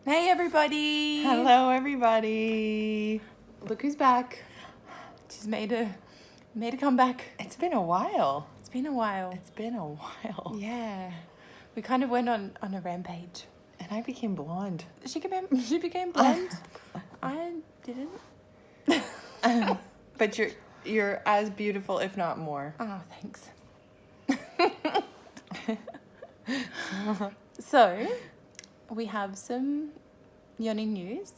Hey everybody! Hello, everybody. Look who's back. She's made a comeback. It's been a while. It's been a while. It's been a while. Yeah, we kind of went on a rampage. And I became blonde. She became blonde. I didn't. But you're as beautiful, if not more. Oh, thanks. So, we have some Yoni news.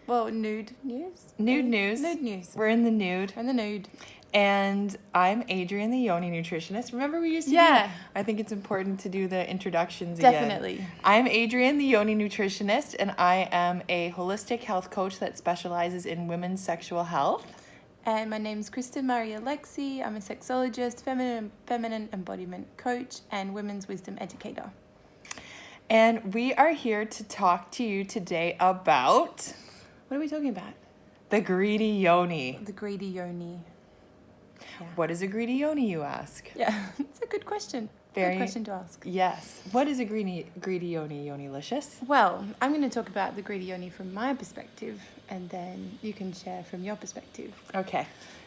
Well, nude news. Nude news. Nude news. We're in the nude. And the nude. And I'm Adrienne, the Yoni Nutritionist. Remember we used to do Yeah. that? I think it's important to do the introductions Definitely. again. I'm Adrienne, the Yoni Nutritionist, and I am a holistic health coach that specializes in women's sexual health. And my name's Kristin Murray Alexi. I'm a sexologist, feminine embodiment coach, and women's wisdom educator. And we are here to talk to you today about What are we talking about? the Greedy Yoni. The Greedy Yoni. Yeah. What is a Greedy Yoni, you ask? Yeah, it's a good question. Very- Good question to ask. Yes. What is a greedy Yoni, Yoni-licious? Well, I'm going to talk about the Greedy Yoni from my perspective, and then you can share from your perspective. Okay.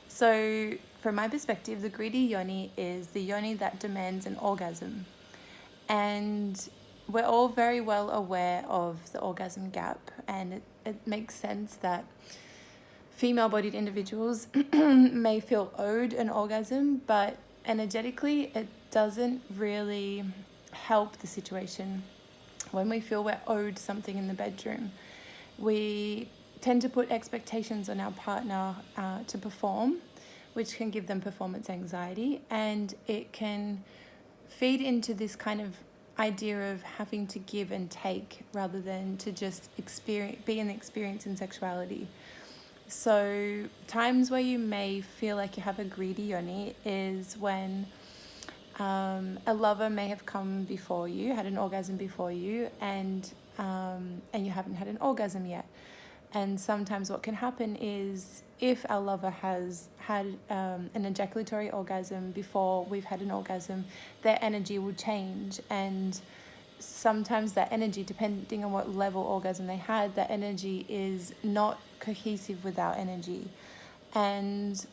So, from my perspective, the Greedy Yoni is the yoni that demands an orgasm. And we're all very well aware of the orgasm gap, and it makes sense that female-bodied individuals may feel owed an orgasm, but energetically it doesn't really help the situation. When we feel we're owed something in the bedroom, we tend to put expectations on our partner to perform, which can give them performance anxiety, and it can feed into this kind of idea of having to give and take rather than to just be in the experience in sexuality. So times where you may feel like you have a greedy yoni is when a lover may have come before you, had an orgasm before you, and you haven't had an orgasm yet. And sometimes what can happen is if our lover has had an ejaculatory orgasm before we've had an orgasm, their energy will change. And sometimes that energy, depending on what level orgasm they had, that energy is not cohesive with our energy. And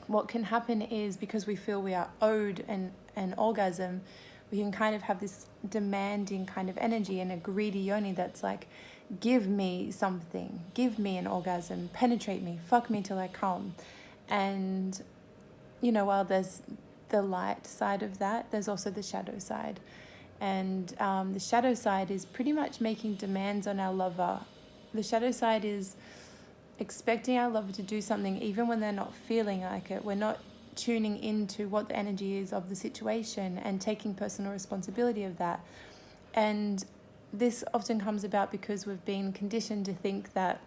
what can happen is because we feel we are owed an orgasm, we can kind of have this demanding kind of energy and a greedy yoni that's like, give me something, give me an orgasm, penetrate me, fuck me till I come. And, you know, while there's the light side of that, there's also the shadow side. And the shadow side is pretty much making demands on our lover. The shadow side is expecting our lover to do something even when they're not feeling like it. We're not tuning into what the energy is of the situation and taking personal responsibility of that. And this often comes about because we've been conditioned to think that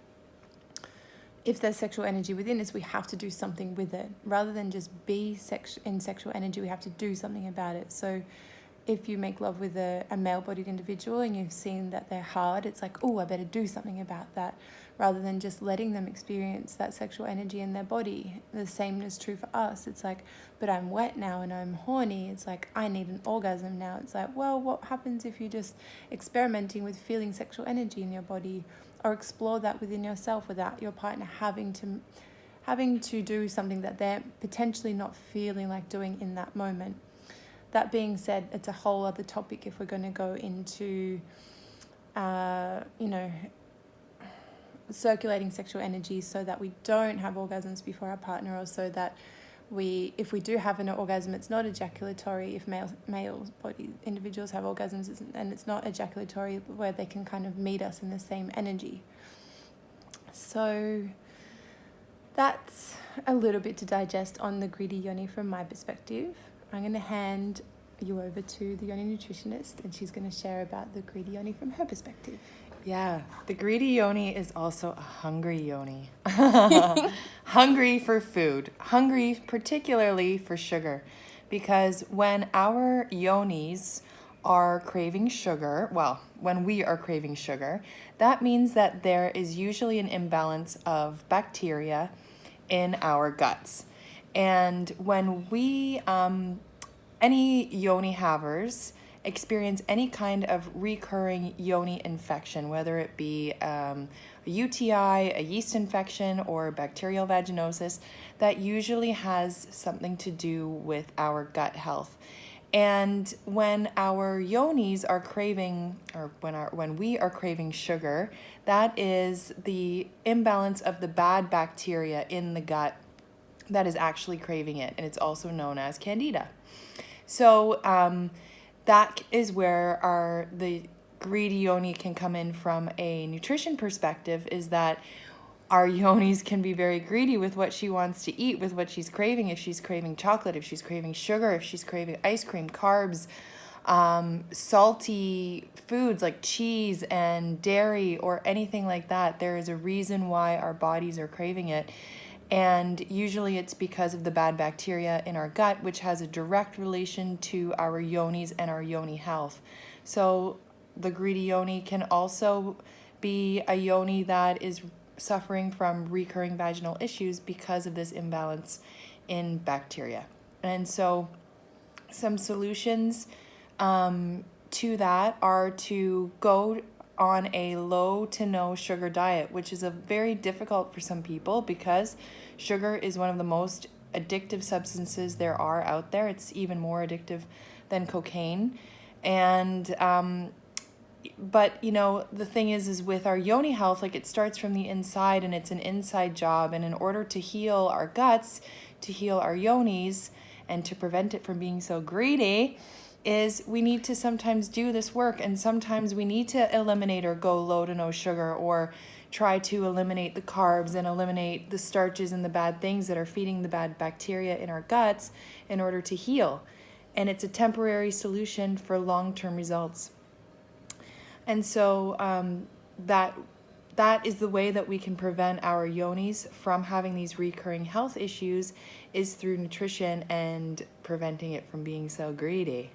if there's sexual energy within us, we have to do something with it. Rather than just be in sexual energy, we have to do something about it. So if you make love with a male-bodied individual and you've seen that they're hard, it's like, oh, I better do something about that, rather than just letting them experience that sexual energy in their body. The same is true for us. It's like, but I'm wet now and I'm horny. It's like, I need an orgasm now. It's like, well, what happens if you're just experimenting with feeling sexual energy in your body, or explore that within yourself without your partner having to do something that they're potentially not feeling like doing in that moment. That being said, it's a whole other topic if we're going to go into, circulating sexual energy so that we don't have orgasms before our partner, or so that if we do have an orgasm, it's not ejaculatory. If male body individuals have orgasms, and it's not ejaculatory, where they can kind of meet us in the same energy. So that's a little bit to digest on the greedy yoni from my perspective. I'm going to hand you over to the Yoni Nutritionist, and she's going to share about the greedy yoni from her perspective. Yeah, the greedy yoni is also a hungry yoni. Hungry for food, hungry particularly for sugar, because when our yonis are craving sugar, when we are craving sugar, that means that there is usually an imbalance of bacteria in our guts. And when we, any yoni havers experience any kind of recurring yoni infection, whether it be a UTI, a yeast infection, or bacterial vaginosis, that usually has something to do with our gut health. And when our yonis are craving, or when we are craving sugar, that is the imbalance of the bad bacteria in the gut that is actually craving it, and it's also known as candida. So that is where the greedy yoni can come in from a nutrition perspective, is that our yonis can be very greedy with what she wants to eat, with what she's craving. If she's craving chocolate, if she's craving sugar, if she's craving ice cream, carbs, salty foods like cheese and dairy or anything like that, there is a reason why our bodies are craving it. And usually it's because of the bad bacteria in our gut, which has a direct relation to our yonis and our yoni health. So the greedy yoni can also be a yoni that is suffering from recurring vaginal issues because of this imbalance in bacteria. And so some solutions to that are to go on a low to no sugar diet, which is a very difficult for some people because sugar is one of the most addictive substances there are out there. It's even more addictive than cocaine. And but you know, the thing is with our yoni health, like, it starts from the inside, and it's an inside job. And in order to heal our guts, to heal our yonis, and to prevent it from being so greedy, is we need to sometimes do this work, and sometimes we need to eliminate or go low to no sugar, or try to eliminate the carbs and eliminate the starches and the bad things that are feeding the bad bacteria in our guts in order to heal. And it's a temporary solution for long-term results. And so that is the way that we can prevent our yonis from having these recurring health issues, is through nutrition and preventing it from being so greedy.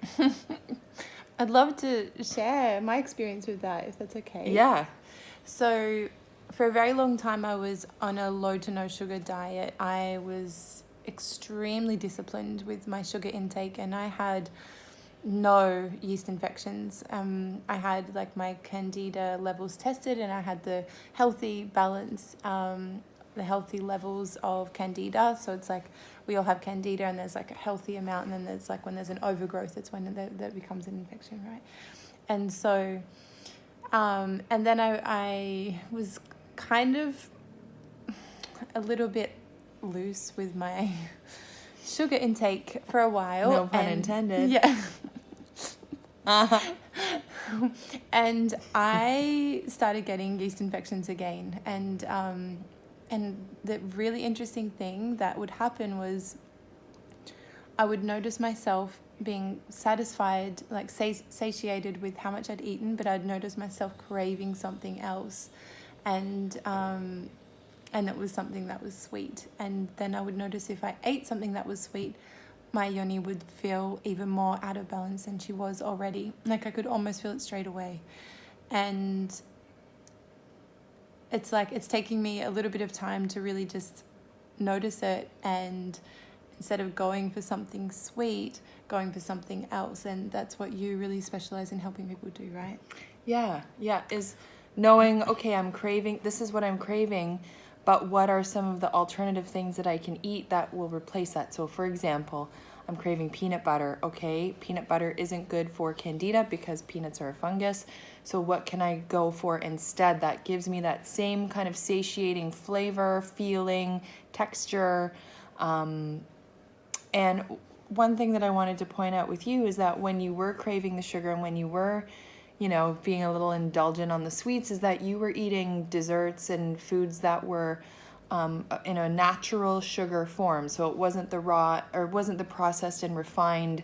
I'd love to share my experience with that, if that's okay. Yeah. So for a very long time, I was on a low to no sugar diet. I was extremely disciplined with my sugar intake, and I had no yeast infections. I had like my candida levels tested, and I had the healthy balance, the healthy levels of candida. So it's like we all have candida, and there's like a healthy amount, and then there's like when there's an overgrowth, it's when that becomes an infection, right? And so and then I was kind of a little bit loose with my sugar intake for a while. No pun intended. Yeah. Uh-huh. And I started getting yeast infections again, and the really interesting thing that would happen was I would notice myself being satisfied, like satiated with how much I'd eaten, but I'd notice myself craving something else, and it was something that was sweet. And then I would notice if I ate something that was sweet, my yoni would feel even more out of balance than she was already. Like I could almost feel it straight away. And it's like it's taking me a little bit of time to really just notice it, and instead of going for something sweet, going for something else. And that's what you really specialize in helping people do, right? Yeah, is knowing, okay, this is what I'm craving, but what are some of the alternative things that I can eat that will replace that? So for example, I'm craving peanut butter. Okay, peanut butter isn't good for candida because peanuts are a fungus. So what can I go for instead that gives me that same kind of satiating flavor, feeling, texture? And one thing that I wanted to point out with you is that when you were craving the sugar and when you were, being a little indulgent on the sweets, is that you were eating desserts and foods that were in a natural sugar form. So it wasn't the raw, or it wasn't the processed and refined,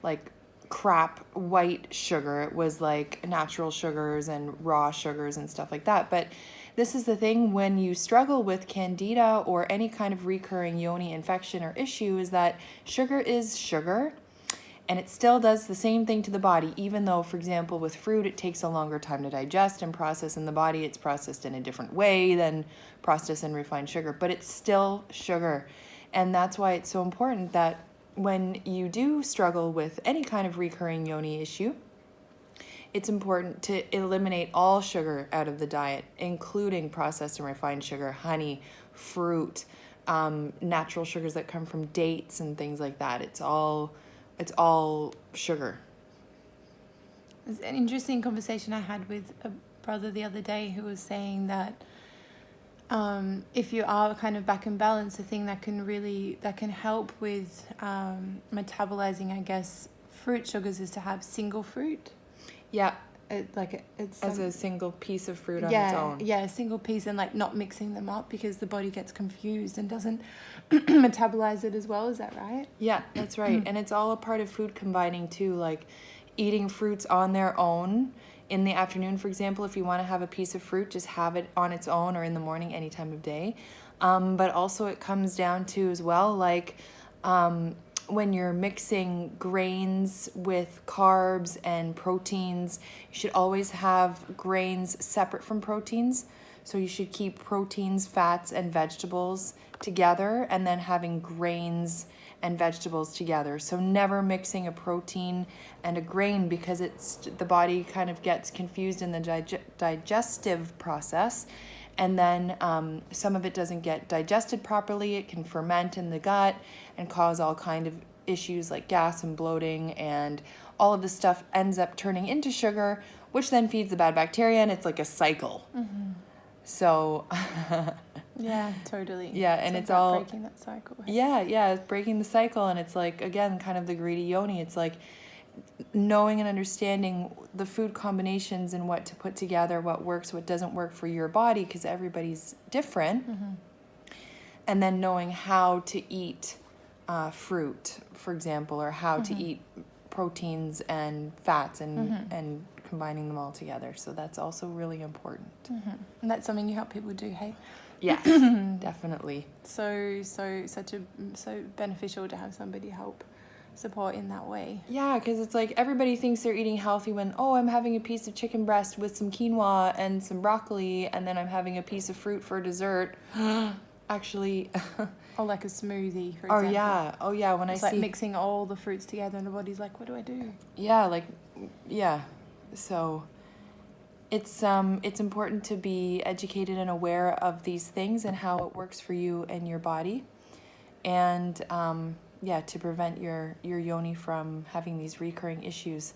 like crap white sugar. It was like natural sugars and raw sugars and stuff like that. But this is the thing, when you struggle with candida or any kind of recurring yoni infection or issue, is that sugar is sugar. And it still does the same thing to the body, even though, for example, with fruit, it takes a longer time to digest and process in the body. It's processed in a different way than processed and refined sugar, but it's still sugar. And that's why it's so important that when you do struggle with any kind of recurring yoni issue, it's important to eliminate all sugar out of the diet, including processed and refined sugar, honey, fruit, natural sugars that come from dates and things like that. It's all sugar. It's an interesting conversation I had with a brother the other day who was saying that if you are kind of back in balance, the thing that can help with metabolizing, I guess, fruit sugars is to have single fruit. Yeah. It's as a single piece of fruit on its own. Yeah, a single piece, and like not mixing them up because the body gets confused and doesn't metabolize it as well. Is that right? Yeah, that's right. And it's all a part of food combining too, like eating fruits on their own. In the afternoon, for example, if you want to have a piece of fruit, just have it on its own, or in the morning, any time of day. But also it comes down to as well, like when you're mixing grains with carbs and proteins, you should always have grains separate from proteins. So you should keep proteins, fats, and vegetables together, and then having grains and vegetables together. So never mixing a protein and a grain, because the body kind of gets confused in the digestive process, and then some of it doesn't get digested properly. It can ferment in the gut and cause all kind of issues like gas and bloating, and all of this stuff ends up turning into sugar, which then feeds the bad bacteria, and it's like a cycle. Mm-hmm. So yeah, totally. Yeah, and it's all breaking that cycle. Yeah, it's breaking the cycle, and it's like, again, kind of the greedy yoni. It's like knowing and understanding the food combinations and what to put together, what works, what doesn't work for your body, because everybody's different. Mm-hmm. And then knowing how to eat fruit, for example, or how to eat proteins and fats, and combining them all together. So that's also really important. Mm-hmm. And that's something you help people do, hey? Yes, definitely. So beneficial to have somebody help support in that way. Yeah, because it's like everybody thinks they're eating healthy when, I'm having a piece of chicken breast with some quinoa and some broccoli, and then I'm having a piece of fruit for dessert. Actually. Or like a smoothie, for example. Oh yeah. When it's like mixing all the fruits together, and the body's like, what do I do? Yeah. So it's important to be educated and aware of these things and how it works for you and your body, and to prevent your yoni from having these recurring issues.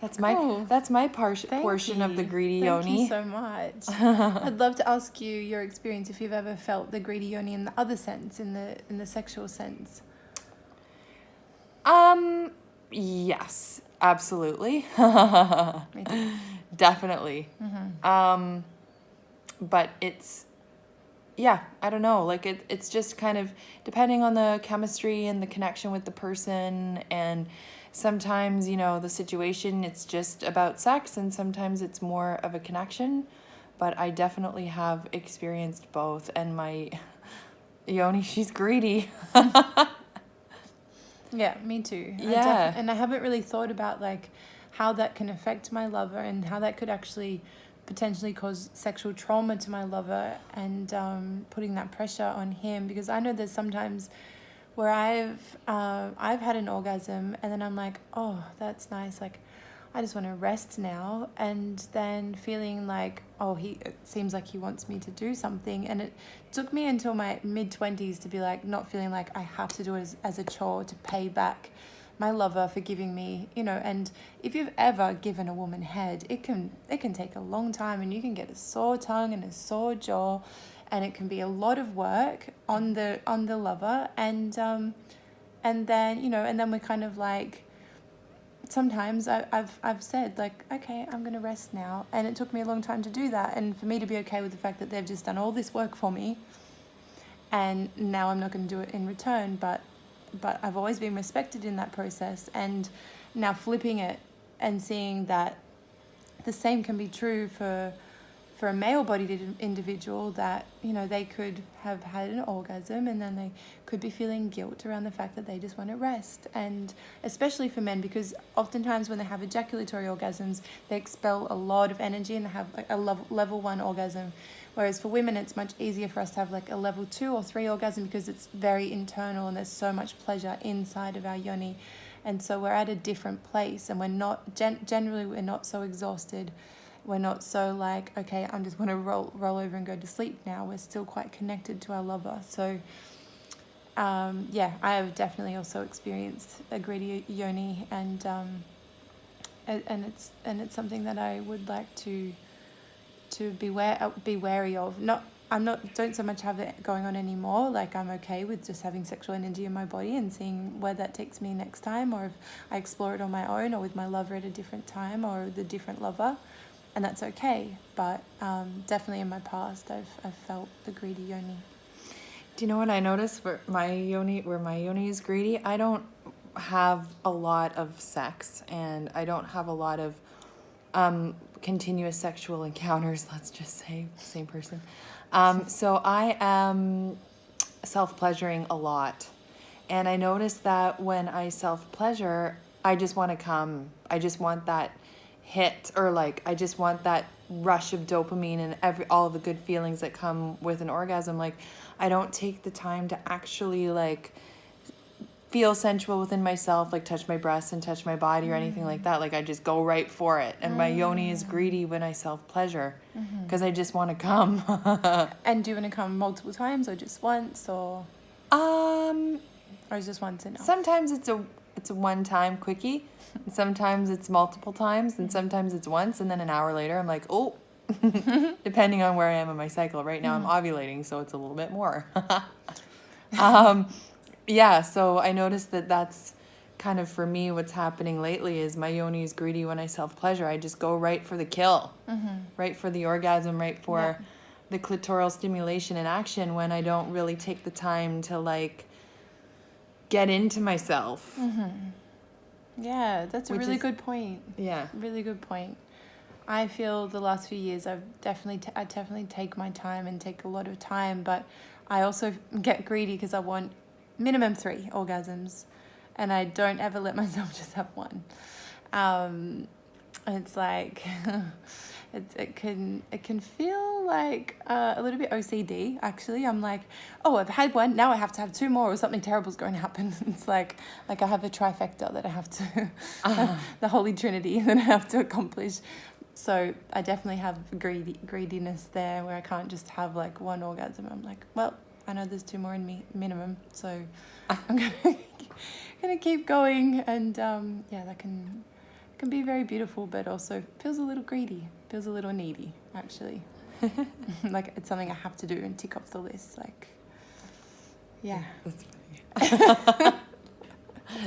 That's my portion of the greedy yoni. Thank you so much. I'd love to ask you your experience, if you've ever felt the greedy yoni in the other sense, in the sexual sense. Yes, absolutely. Me too. Definitely. Mm-hmm. But it's, I don't know. Like it's just kind of depending on the chemistry and the connection with the person, and sometimes, the situation, it's just about sex, and sometimes it's more of a connection. But I definitely have experienced both, and my yoni, she's greedy. Yeah, me too. Yeah. And I haven't really thought about like how that can affect my lover, and how that could actually potentially cause sexual trauma to my lover, and putting that pressure on him, because I know there's sometimes where I've had an orgasm, and then I'm like, oh, that's nice, like I just want to rest now, and then feeling like, it seems like he wants me to do something, and it took me until my mid-20s to be like, not feeling like I have to do it as a chore to pay back my lover for giving me, and if you've ever given a woman head, it can take a long time, and you can get a sore tongue and a sore jaw, and it can be a lot of work on the lover, and then and then we're kind of like, sometimes I've said like, okay, I'm gonna rest now, and it took me a long time to do that, and for me to be okay with the fact that they've just done all this work for me, and now I'm not going to do it in return, but I've always been respected in that process, and now flipping it and seeing that the same can be true for a male-bodied individual, that, they could have had an orgasm, and then they could be feeling guilt around the fact that they just want to rest. And especially for men, because oftentimes when they have ejaculatory orgasms, they expel a lot of energy, and they have like a level 1 orgasm. Whereas for women, it's much easier for us to have like a level 2 or 3 orgasm, because it's very internal, and there's so much pleasure inside of our yoni. And so we're at a different place, and we're not, generally we're not so exhausted. We're not so like, okay, I'm just want to roll over and go to sleep now. We're still quite connected to our lover. So yeah, I have definitely also experienced a greedy yoni, and it's something that I would like to be wary of. Don't so much have it going on anymore. Like, I'm okay with just having sexual energy in my body and seeing where that takes me next time, or if I explore it on my own or with my lover at a different time or with a different lover, and that's okay. But definitely in my past, I've felt the greedy yoni. Do you know what I noticed where my yoni is greedy? I don't have a lot of sex, and I don't have a lot of continuous sexual encounters, let's just say, same person. So I am self-pleasuring a lot. And I noticed that when I self-pleasure, I just want to come. I just want that hit, or like, I just want that rush of dopamine and all the good feelings that come with an orgasm. Like, I don't take the time to actually like feel sensual within myself, like touch my breasts and touch my body or anything like that. Like, I just go right for it. And my yoni is greedy when I self-pleasure, because I just want to come. And do you want to come multiple times, or just once, or is just once enough? Sometimes it's a one-time quickie, and sometimes it's multiple times, and sometimes it's once, and then an hour later I'm like, oh, depending on where I am in my cycle. Right now I'm ovulating, so it's a little bit more. Yeah, so I noticed that that's kind of, for me, what's happening lately is my yoni is greedy when I self-pleasure. I just go right for the kill, right for the orgasm, right for the clitoral stimulation and action, when I don't really take the time to like get into myself. Yeah, that's a really good point. Yeah. Really good point. I feel the last few years I definitely take my time and take a lot of time, but I also get greedy because I want minimum 3 orgasms, and I don't ever let myself just have one. And it's like it can feel like a little bit OCD, actually. I'm like, oh, I've had one, now I have to have 2 more, or something terrible's going to happen. It's like I have a trifecta that I have to the Holy Trinity that I have to accomplish. So I definitely have greediness there, where I can't just have like one orgasm. I'm like, well, I know there's 2 more in me minimum, so I'm gonna keep going. And yeah, that can be very beautiful, but also feels a little greedy, feels a little needy, actually. Like, it's something I have to do and tick off the list. Like, yeah. That's funny.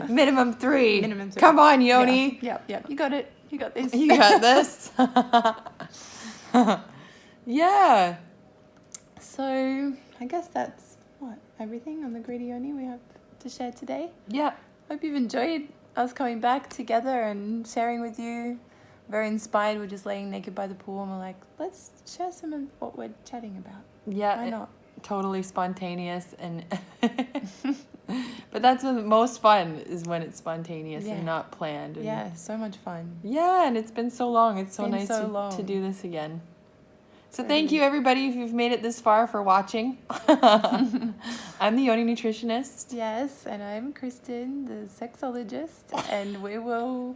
Minimum 3. Minimum 3. Come on, yoni. Yeah. You got it. You got this. You got this. Yeah. So I guess that's everything on the greedy yoni we have to share today. Yeah. Hope you've enjoyed us coming back together and sharing with you. Very inspired. We're just laying naked by the pool, and we're like, let's share some of what we're chatting about. Yeah. Why not? Totally spontaneous, and but that's the most fun, is when it's spontaneous and not planned. And yeah, so much fun. Yeah, and it's been so long. It's so nice to do this again. So thank you, everybody, if you've made it this far, for watching. I'm the Only Nutritionist. Yes, and I'm Kristin, the sexologist, and we will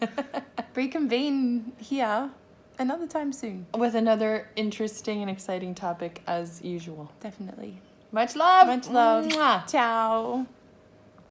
reconvene here another time soon. With another interesting and exciting topic, as usual. Definitely. Much love. Much love. Mwah. Ciao.